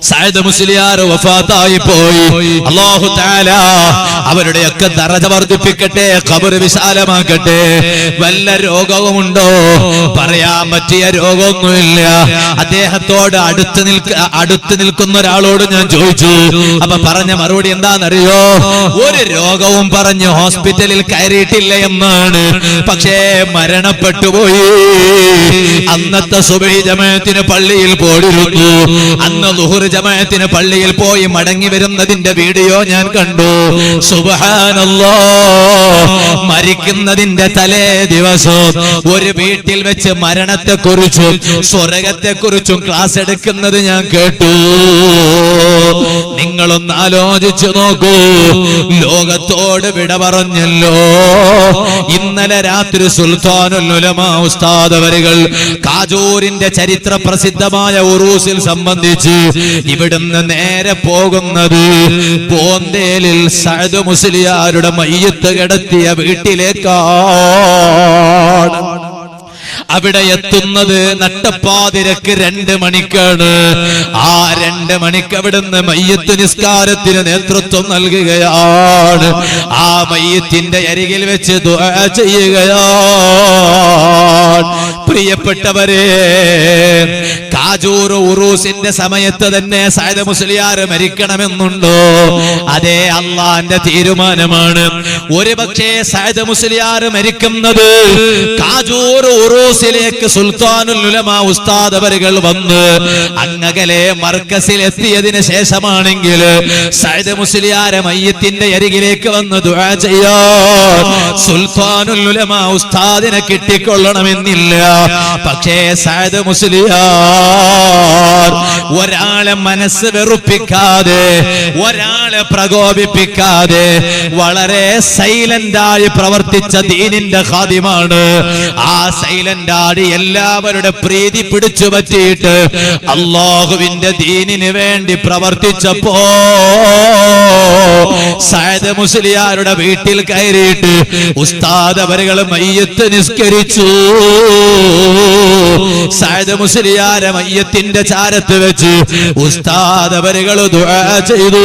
Saad Musliyar വഫാത്തായി പോയി. അല്ലാഹു തആല അവരുടെയൊക്കെ ദറജ വർദ്ധിപ്പിക്കട്ടെ, ഖബർ വിശാലമാക്കട്ടെ. വല്ല രോഗവുമുണ്ടോ? പറയാൻ പറ്റിയ രോഗമൊന്നുമില്ല. അദ്ദേഹത്തോട് അടുത്ത് നിൽക്കുന്ന ഒരാളോട് ഞാൻ ചോദിച്ചു. അപ്പൊ പറഞ്ഞ മറുപടി എന്താണെന്നറിയോ? ഒരു രോഗവും പറഞ്ഞ് ഹോസ്പിറ്റലിൽ കയറിയിട്ടില്ല എന്നാണ്, പക്ഷേ മരണപ്പെട്ടുപോയി. അന്നത്തെ സുബഹി ജമാഅത്തിന് പള്ളിയിൽ പോയിരുന്നു. അന്ന് ളുഹർ ജമാഅത്തിന് പള്ളിയിൽ പോയി മടങ്ങി വരുന്നതിന്റെ വീഡിയോ ഞാൻ കണ്ടു. സുബ്ഹാനല്ലാഹ്, മരിക്കുന്നതിന്റെ തലേ ദിവസം ഒരു വീട്ടിൽ വെച്ച് മരണത്തെക്കുറിച്ചും സ്വർഗത്തെക്കുറിച്ചും ക്ലാസ് എടുക്കുന്നത് ഞാൻ കേട്ടു. നിങ്ങളൊന്ന് ആലോചിച്ചു നോക്കൂ. ലോകത്തോട് വിട പറഞ്ഞല്ലോ. ഇന്നലെ രാത്രി സുൽത്താനുൽ ഉലമാ ഉസ്താദ് അവരുകൾ കാജൂരിന്റെ ചരിത്ര പ്രസിദ്ധമായ ഉറൂസിൽ സംബന്ധിച്ച് ഇവിടുന്ന് നേരെ പോകുന്നത് പോന്തേലിൽ സഅദ് മുസ്ലിയാരുടെ മയ്യിത്ത് കിടത്തിയ വീട്ടിലേക്കാണ്. അവിടെ എത്തുന്നത് നട്ടപ്പാതിരക്ക് 2 മണിക്കാണ്. ആ 2 മണിക്ക് അവിടുന്ന് മയ്യിത്ത് നിസ്കാരത്തിന് നേതൃത്വം നൽകുകയാണ്. ആ മയ്യിത്തിന്റെ അരികിൽ വെച്ച് ദുആ ചെയ്യുകയാണ്. പ്രിയപ്പെട്ടവരെ, കാജൂർ ഉറൂസിന്റെ സമയത്ത് തന്നെ സഅദ് മുസ്ലിയാർ മരിക്കണമെന്നുണ്ടോ? അതേ, അള്ളാന്റെ തീരുമാനമാണ്. ഒരുപക്ഷേ സഅദ് മുസ്ലിയാർ മരിക്കുന്നത് കാജൂർ ഉറൂസിലേക്ക് സുൽത്താനുൽ ഉലമാ ഉസ്താദ് അവരുകൾ വന്ന് അങ്ങകലെ മർക്കസിൽ എത്തിയതിന് ശേഷമാണെങ്കിൽ സഅദ് മുസ്ലിയാരെ മയ്യിത്തിന്റെ അരികിലേക്ക് വന്ന് ദുആ ചെയ്യാൻ സുൽത്താനുൽ ഉലമാ ഉസ്താദിനെ കിട്ടിക്കൊള്ളണമെന്നില്ല. പക്ഷേ സഅദ് മുസ്ലിയാർ ഒരാളെ മനസ്സ് വെറുപ്പിക്കാതെ, ഒരാളെ പ്രകോപിപ്പിക്കാതെ വളരെ സൈലന്റായി പ്രവർത്തിച്ച ദീനിന്റെ ഖാദിമാണ്. ആ സൈലന്റായി എല്ലാവരുടെ പ്രീതി പിടിച്ചു പറ്റിയിട്ട് അല്ലാഹുവിന്റെ ദീനിന് വേണ്ടി പ്രവർത്തിച്ചപ്പോ സഅദ് മുസ്ലിയാരുടെ വീട്ടിൽ കയറിയിട്ട് ഉസ്താദ് അവരുകൾ മയ്യിത്ത് നിസ്കരിച്ചു. സഅദ് മുസ്ലിയാരെ മയ്യിത്തിന്റെ ചാരത്ത് വെച്ച് ഉസ്താദ് അവരുകൾ ദുആ ചെയ്തു.